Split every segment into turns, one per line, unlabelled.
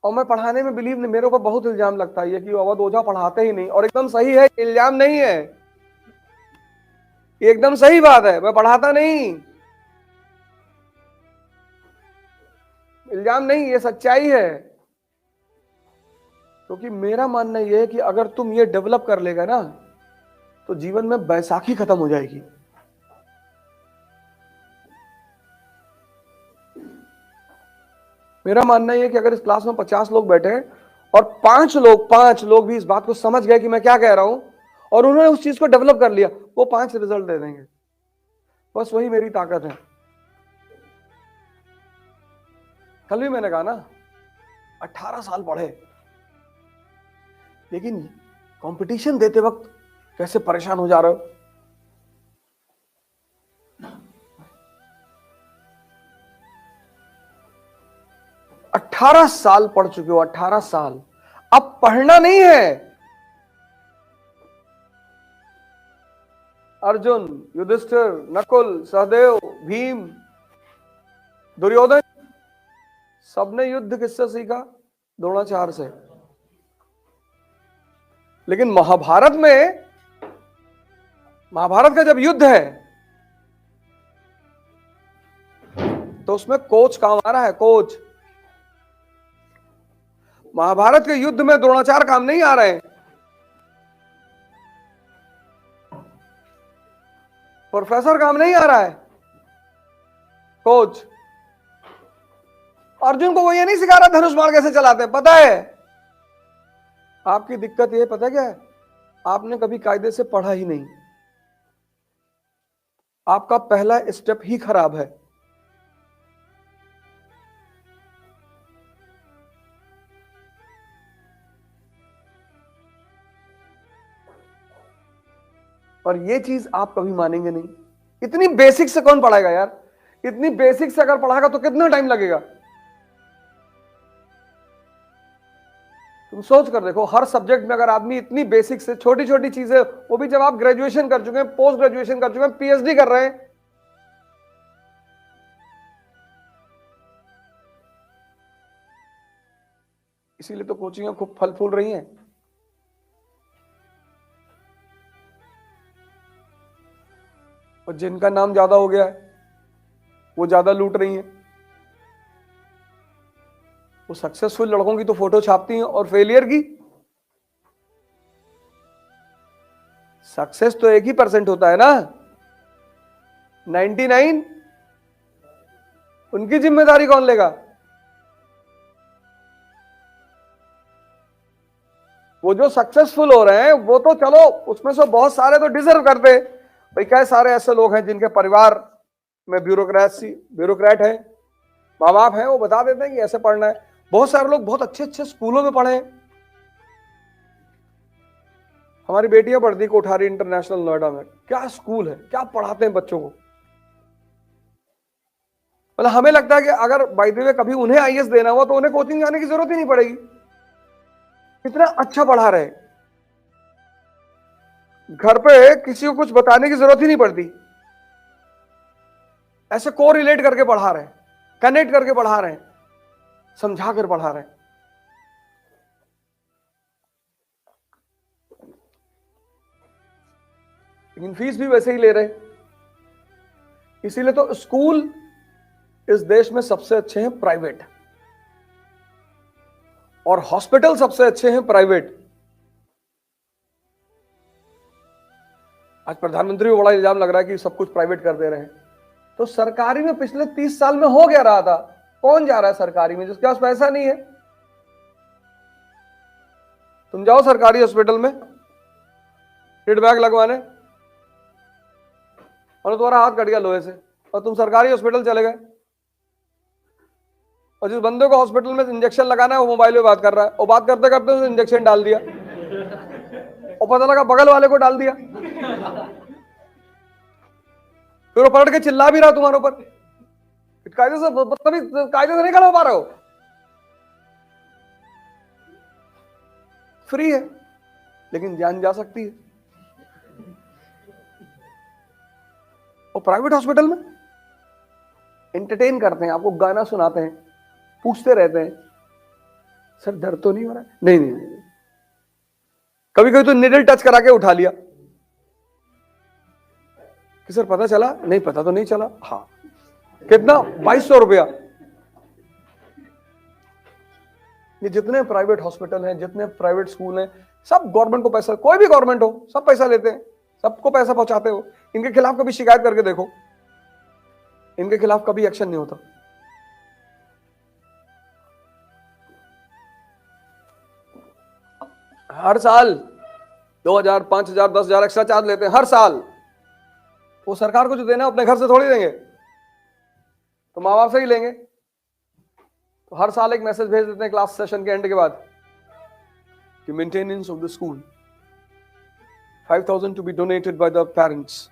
और मैं पढ़ाने में बिलीव नहीं, मेरे ऊपर बहुत इल्जाम लगता है ये कि अवध ओझा पढ़ाते ही नहीं, और एकदम सही है, इल्जाम नहीं है, ये एकदम सही बात है, मैं पढ़ाता नहीं, इल्जाम नहीं, ये सच्चाई है। क्योंकि मेरा मानना यह है कि अगर तुम ये डेवलप कर लेगा ना तो जीवन में बैसाखी खत्म हो जाएगी। मेरा मानना यह है कि अगर इस क्लास में 50 लोग बैठे हैं और 5 लोग भी इस बात को समझ गए कि मैं क्या कह रहा हूं और उन्होंने उस चीज को डेवलप कर लिया, वो 5 रिजल्ट दे देंगे। बस वही मेरी ताकत है। कल भी मैंने कहा ना, 18 साल पढ़े, लेकिन कंपटीशन देते वक्त कैसे परेशान हो जा रहे हो। 18 साल पढ़ चुके हो, 18 साल। अब पढ़ना नहीं है। अर्जुन, युधिष्ठिर, नकुल, सहदेव, भीम, दुर्योधन, सबने युद्ध किससे सीखा? द्रोणाचार्य से। लेकिन महाभारत का जब युद्ध है तो उसमें कोच काम आ रहा है, कोच। महाभारत के युद्ध में द्रोणाचार्य काम नहीं आ रहे हैं, प्रोफेसर काम नहीं आ रहा है, कोच। अर्जुन को वो ये नहीं सिखा रहा धनुष बाण कैसे चलाते हैं, पता है। आपकी दिक्कत ये पता क्या है, आपने कभी कायदे से पढ़ा ही नहीं। आपका पहला स्टेप ही खराब है। और ये चीज आप कभी मानेंगे नहीं। इतनी बेसिक से कौन पढ़ाएगा यार? इतनी बेसिक से अगर पढ़ाएगा तो कितना टाइम लगेगा? तुम सोच कर देखो, हर सब्जेक्ट में अगर आदमी इतनी बेसिक से छोटी छोटी चीजें, वो भी जब आप ग्रेजुएशन कर चुके हैं, पोस्ट ग्रेजुएशन कर चुके हैं, पीएचडी कर रहे हैं, इसीलिए तो कोचिंग खूब फल फूल रही हैं। और जिनका नाम ज्यादा हो गया है वो ज्यादा लूट रही हैं। वो सक्सेसफुल लड़कों की तो फोटो छापती हैं, और फेलियर की सक्सेस तो 1% होता है ना, 99 उनकी जिम्मेदारी कौन लेगा? वो जो सक्सेसफुल हो रहे हैं वो तो चलो, उसमें से बहुत सारे तो डिजर्व करते हैं भाई। कई सारे ऐसे लोग हैं जिनके परिवार में ब्यूरोक्रेट है, माँ बाप है, वो बता देते हैं कि ऐसे पढ़ना है। बहुत सारे लोग बहुत अच्छे अच्छे स्कूलों में पढ़े हैं। हमारी बेटियां पढ़ती कोठारी इंटरनेशनल नोएडा में, क्या स्कूल है, क्या पढ़ाते हैं बच्चों को। मतलब हमें लगता है कि अगर बाय द वे कभी उन्हें आईएएस देना हुआ तो उन्हें कोचिंग जाने की जरूरत ही नहीं पड़ेगी, इतना अच्छा पढ़ा रहे। घर पे किसी को कुछ बताने की जरूरत ही नहीं पड़ती, ऐसे को रिलेट करके पढ़ा रहे हैं, कनेक्ट करके पढ़ा रहे हैं, समझा कर पढ़ा रहे हैं। लेकिन फीस भी वैसे ही ले रहे। इसीलिए तो स्कूल इस देश में सबसे अच्छे हैं प्राइवेट, और हॉस्पिटल सबसे अच्छे हैं प्राइवेट। आज प्रधानमंत्री को बड़ा इल्जाम लग रहा है कि सब कुछ प्राइवेट कर दे रहे हैं, तो सरकारी में पिछले 30 साल में हो गया रहा था। कौन जा रहा है सरकारी में जिसके पास पैसा नहीं है? तुम जाओ सरकारी हॉस्पिटल में फीडबैक लगवाने, और तुम्हारा हाथ कट गया लोहे से और तुम सरकारी हॉस्पिटल चले गए, और जिस बंदे को हॉस्पिटल में इंजेक्शन लगाना है वो मोबाइल पे बात कर रहा है, और बात करते करते उसने इंजेक्शन डाल दिया, और पता लगा बगल वाले को डाल दिया, फिर वो पलट के चिल्ला भी रहा तुम्हारे ऊपर। कायदे से कायदे से नहीं खड़ा हो पा रहे हो। फ्री है लेकिन जान जा सकती है। और प्राइवेट हॉस्पिटल में एंटरटेन करते हैं, आपको गाना सुनाते हैं, पूछते रहते हैं, सर दर्द तो नहीं हो रहा है? नहीं नहीं नहीं। कभी कभी तो निडल टच करा के उठा लिया कि सर पता चला? नहीं पता तो नहीं चला। हाँ, कितना? 2200 रुपया। ये जितने प्राइवेट हॉस्पिटल हैं, जितने प्राइवेट स्कूल हैं, सब गवर्नमेंट को पैसा, कोई भी गवर्नमेंट हो, सब पैसा लेते हैं, सबको पैसा पहुंचाते हो। इनके खिलाफ कभी शिकायत करके देखो, इनके खिलाफ कभी एक्शन नहीं होता। हर साल 2000, 5000, 10,000 एक्स्ट्रा चार्ज लेते हैं हर साल। वो सरकार को जो देना है अपने घर से थोड़ी देंगे, तो माँ बाप से ही लेंगे। तो हर साल एक मैसेज भेज देते हैं क्लास सेशन के एंड के बाद कि maintenance of the school 5,000 to be donated by the parents.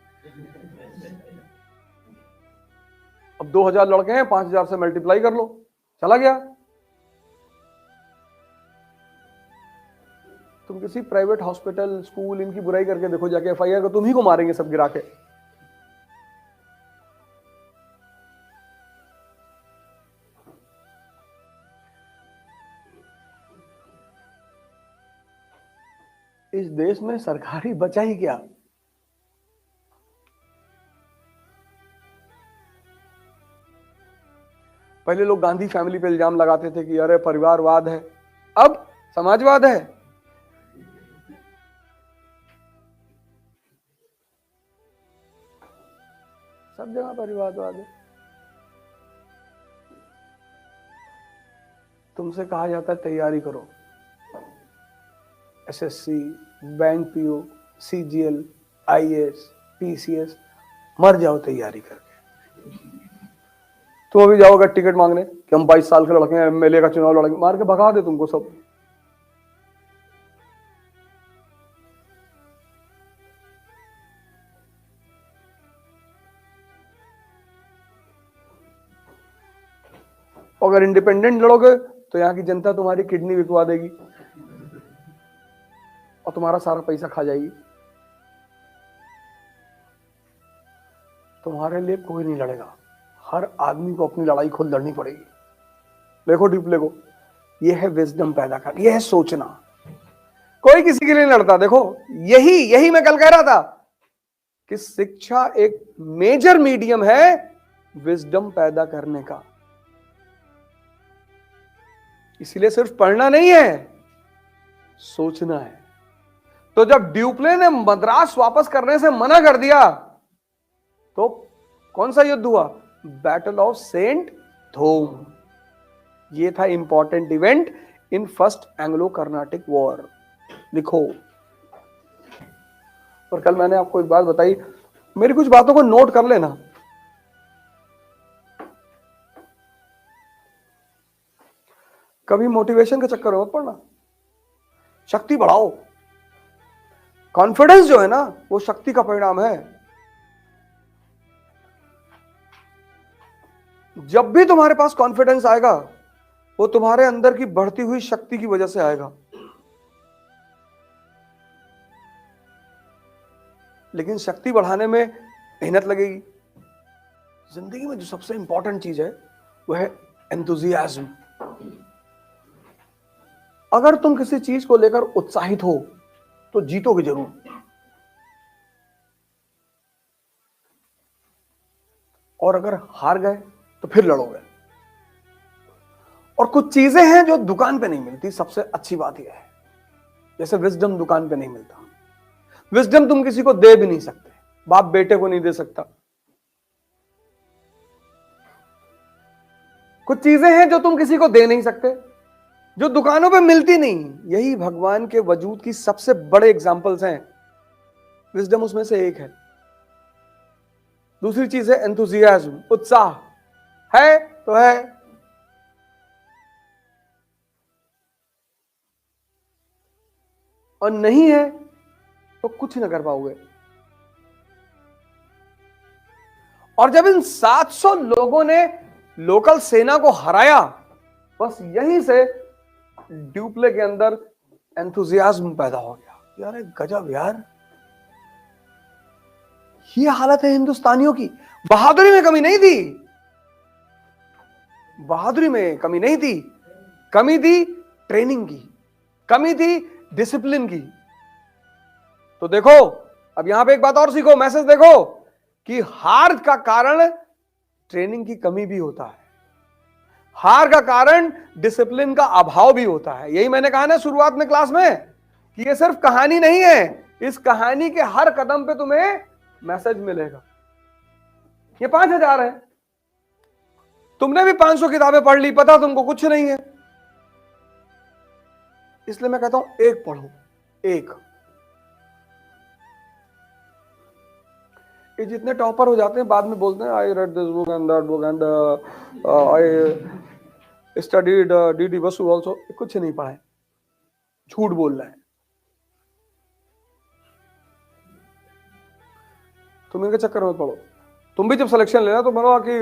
अब 2000 लड़के हैं, 5000 से मल्टीप्लाई कर लो, चला गया। तुम किसी प्राइवेट हॉस्पिटल, स्कूल, इनकी बुराई करके देखो जाके, एफआईआर को तुम ही को मारेंगे सब गिरा के। इस देश में सरकारी बचा ही क्या? पहले लोग गांधी फैमिली पे इल्जाम लगाते थे कि अरे परिवारवाद है, अब समाजवाद है। सब जगह परिवारवाद है। तुमसे कहा जाता है तैयारी करो, SSC, bank PO, CGL, IAS, PCS, मर जाओ तैयारी करके। तुम अभी जाओगे टिकट मांगने कि हम 22 साल के लड़के हैं, एमएलए का चुनाव लड़ेंगे, मार के भगा दे तुमको सब। अगर इंडिपेंडेंट लड़ोगे तो यहाँ की जनता तुम्हारी किडनी बिकवा देगी और तुम्हारा सारा पैसा खा जाएगी। तुम्हारे लिए कोई नहीं लड़ेगा, हर आदमी को अपनी लड़ाई खुद लड़नी पड़ेगी। देखो डिप्ले को, यह है विजडम पैदा कर, यह है सोचना। कोई किसी के लिए नहीं लड़ता। देखो यही मैं कल कह रहा था कि शिक्षा एक मेजर मीडियम है विजडम पैदा करने का। इसलिए सिर्फ पढ़ना नहीं है, सोचना है। तो जब ड्यूप्ले ने मद्रास वापस करने से मना कर दिया तो कौन सा युद्ध हुआ? Battle of saint Thome. ये था important event in first Anglo Carnatic war. लिखो। और कल मैंने आपको एक बात बताई, मेरी कुछ बातों को नोट कर लेना। कभी मोटिवेशन के चक्कर में मत पड़ना, शक्ति बढ़ाओ। कॉन्फिडेंस जो है ना, वो शक्ति का परिणाम है। जब भी तुम्हारे पास कॉन्फिडेंस आएगा, वो तुम्हारे अंदर की बढ़ती हुई शक्ति की वजह से आएगा। लेकिन शक्ति बढ़ाने में मेहनत लगेगी। जिंदगी में जो सबसे इंपॉर्टेंट चीज है वह है एंथुजियाज्म। अगर तुम किसी चीज को लेकर उत्साहित हो तो जीतोगे जरूर। और अगर हार गए तो फिर लड़ोगे। और कुछ चीजें हैं जो दुकान पे नहीं मिलती। सबसे अच्छी बात यह है, जैसे विजडम दुकान पे नहीं मिलता। विजडम तुम किसी को दे भी नहीं सकते, बाप बेटे को नहीं दे सकता। कुछ चीजें हैं जो तुम किसी को दे नहीं सकते, जो दुकानों पे मिलती नहीं। यही भगवान के वजूद की सबसे बड़े एग्जाम्पल्स हैं। विजडम उसमें से एक है। दूसरी चीज है एंथुजियाज्म, उत्साह। है तो है, और नहीं है तो कुछ ना कर पाओगे। और जब इन 700 लोगों ने लोकल सेना को हराया, बस यहीं से ड्यूप्ले के अंदर एंथुजियाज्म पैदा हो गया। यार गजब यार, ये हालत है हिंदुस्तानियों की। बहादुरी में कमी नहीं थी, बहादुरी में कमी नहीं थी, कमी थी ट्रेनिंग की, कमी थी डिसिप्लिन की। तो देखो अब यहां पे एक बात और सीखो, मैसेज देखो कि हार का कारण ट्रेनिंग की कमी भी होता है, हार का कारण डिसिप्लिन का अभाव भी होता है। यही मैंने कहा ना शुरुआत में क्लास में कि ये सिर्फ कहानी नहीं है, इस कहानी के हर कदम पे तुम्हें मैसेज मिलेगा। ये 5,000 है, तुमने भी 500 किताबें पढ़ ली, पता तुमको कुछ नहीं है। इसलिए मैं कहता हूं एक पढ़ो, एक। ये जितने टॉपर हो जाते हैं बाद में बोलते हैं I read this book and that book and I studied DD Basu also, कुछ नहीं पढ़ा है, झूठ बोल रहा है। तुम इनके चक्कर में पढ़ो। तुम भी जब सिलेक्शन लेना तो बोलो कि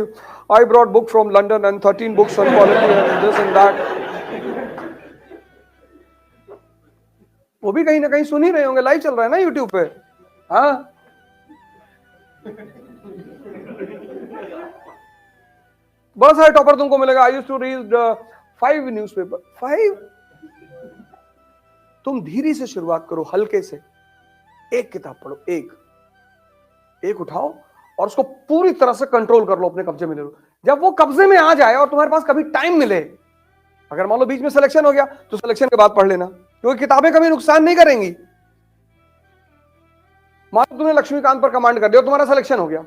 I brought book from London and 13 books on polity and this and that. वो भी कहीं ना कहीं सुन ही रहे होंगे, लाइव चल रहा है ना यूट्यूब पे। हाँ बहुत सारे टॉपर तुमको मिलेगा। I used to read 5 newspaper. 5? तुम धीरे से शुरुआत करो, हल्के से, एक किताब पढ़ो, एक उठाओ और उसको पूरी तरह से कंट्रोल कर लो, अपने कब्जे में ले लो। जब वो कब्जे में आ जाए और तुम्हारे पास कभी टाइम मिले, अगर मान लो बीच में सिलेक्शन हो गया तो सिलेक्शन के बाद पढ़ लेना, क्योंकि किताबें कभी नुकसान नहीं करेंगी। मान लो तुमने लक्ष्मीकांत पर कमांड कर दिया, तुम्हारा सिलेक्शन हो गया,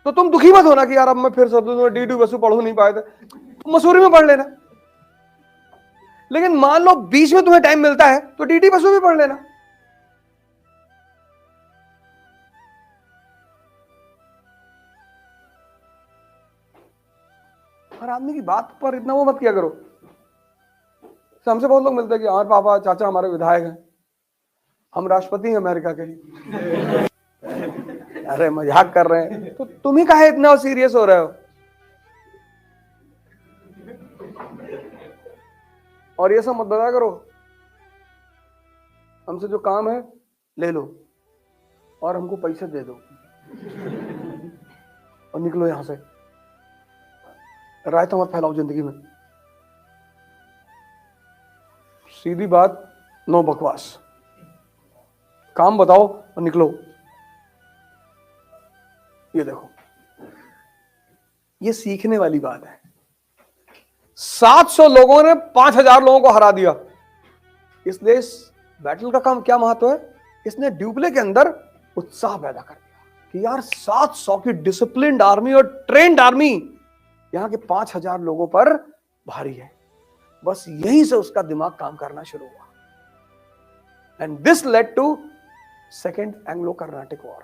तो तुम दुखी मत होना कि यार अब मैं फिर सब डीडी बसु पढ़ नहीं पाए थे, तुम मसूरी में पढ़ लेना। लेकिन मान लो बीच में तुम्हें टाइम मिलता है तो डीडी बसु भी पढ़ लेना। हर आदमी की बात पर इतना वो मत किया करो। हमसे बहुत लोग मिलते हैं कि हमारे पापा चाचा हमारे विधायक हैं, हम राष्ट्रपति हैं अमेरिका के। अरे मजाक कर रहे हैं, तो तुम ही काहे इतना सीरियस हो रहे हो? और ये सब मत बताया करो, हमसे जो काम है ले लो और हमको पैसे दे दो और निकलो यहां से। राय तो मत फैलाओ जिंदगी में, सीधी बात, नो बकवास, काम बताओ और निकलो। ये देखो, ये सीखने वाली बात है। 700 लोगों ने 5,000 लोगों को हरा दिया। इसलिए इस बैटल का काम क्या महत्व है? इसने ड्यूप्ले के अंदर उत्साह पैदा कर दिया कि यार 700 की डिसिप्लिन्ड आर्मी और ट्रेंड आर्मी यहां के 5,000 लोगों पर भारी है। बस यहीं से उसका दिमाग काम करना शुरू हुआ। And this led to second Anglo Carnatic war.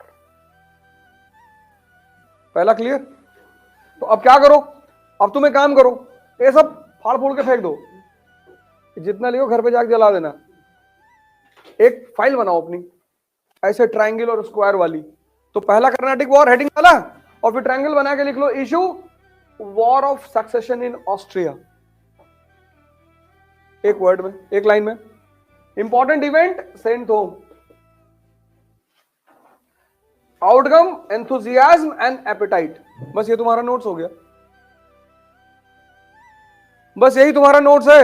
पहला क्लियर? तो अब क्या करो? अब तुम एक काम करो, ये सब फाड़ फूड़ के फेंक दो, जितना लियो घर पे जाके जला देना। एक फाइल बनाओ अपनी ऐसे ट्रायंगल और स्क्वायर वाली। तो पहला कर्नाटिक वॉर हेडिंग वाला, और फिर ट्रायंगल बना के लिख लो issue war of succession in Austria, एक वर्ड में, एक लाइन में। Important event saint Thome, outcome enthusiasm and appetite. बस ये तुम्हारा नोट्स हो गया, बस यही तुम्हारा नोट्स है।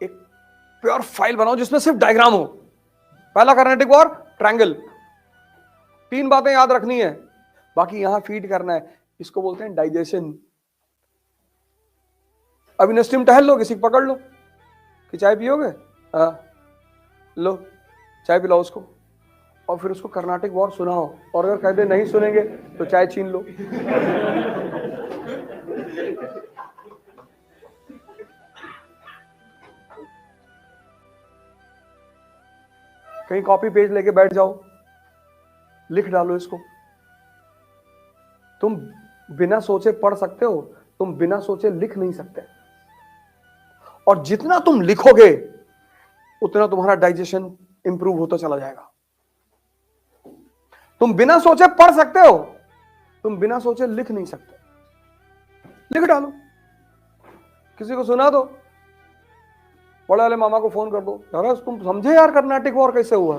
एक प्योर फाइल बनाओ जिसमें सिर्फ डायग्राम हो। पहला कर्नाटिक वॉर, ट्रायंगल, 3 बातें याद रखनी है, बाकी यहां फीड करना है। इसको बोलते हैं डाइजेशन। अब इन स्टीम टहल लो, किसी को पकड़ लो कि चाय पियोगे, हाँ लो चाय पिलाओ उसको, और फिर उसको कर्नाटिक वॉर सुनाओ, और अगर कह दे नहीं सुनेंगे तो चाय छीन लो। कहीं कॉपी पेज लेके बैठ जाओ, लिख डालो इसको। तुम बिना सोचे पढ़ सकते हो, तुम बिना सोचे लिख नहीं सकते। और जितना तुम लिखोगे उतना तुम्हारा डाइजेशन इंप्रूव होता चला जाएगा। तुम बिना सोचे पढ़ सकते हो, तुम बिना सोचे लिख नहीं सकते। लिख डालो, किसी को सुना दो, बड़े वाले मामा को फोन कर दो, यार तुम समझे यार कर्नाटिक वॉर कैसे हुआ?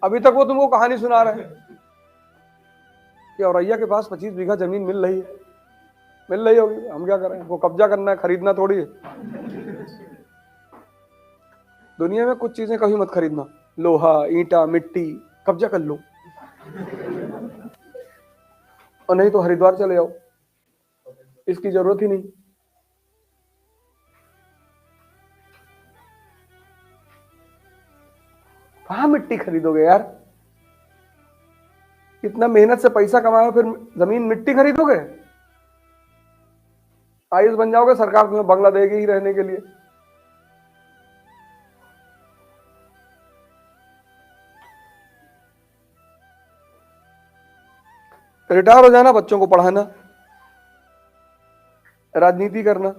अभी तक वो तुमको कहानी सुना रहे हैं कि औरैया के पास 25 बीघा जमीन मिल रही है, मिल रही होगी, हम क्या करें, वो कब्जा करना है, खरीदना थोड़ी है। दुनिया में कुछ चीजें कभी मत खरीदना, लोहा, ईंटा, मिट्टी, कब्जा कर लो, और नहीं तो हरिद्वार चले जाओ, इसकी जरूरत ही नहीं। कहां मिट्टी खरीदोगे यार, इतना मेहनत से पैसा कमाओ, फिर जमीन मिट्टी खरीदोगे? आयुष बन जाओगे, सरकार तुम्हें बंगला देगी ही रहने के लिए। रिटायर हो जाना, बच्चों को पढ़ाना, राजनीति करना,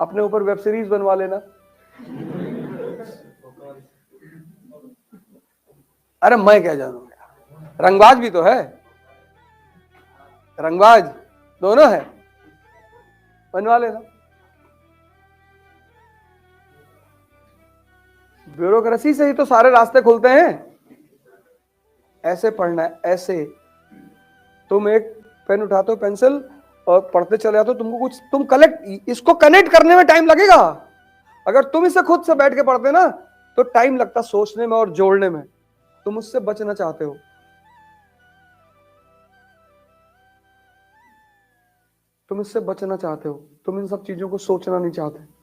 अपने ऊपर वेब सीरीज बनवा लेना। अरे मैं क्या जानू, रंगबाज भी तो है, रंगबाज दोनों है, बनवा लेना। ब्यूरोक्रेसी से ही तो सारे रास्ते खुलते हैं। ऐसे पढ़ना है, ऐसे तुम एक पेन उठाते हो, पेंसिल, और पढ़ते चले जाते हो, तुमको कुछ, तुम कलेक्ट, इसको कनेक्ट करने में टाइम लगेगा। अगर तुम इसे खुद से बैठ के पढ़ते ना तो टाइम लगता सोचने में और जोड़ने में। तुम उससे बचना चाहते हो, तुम इससे बचना चाहते हो, तुम इन सब चीजों को सोचना नहीं चाहते।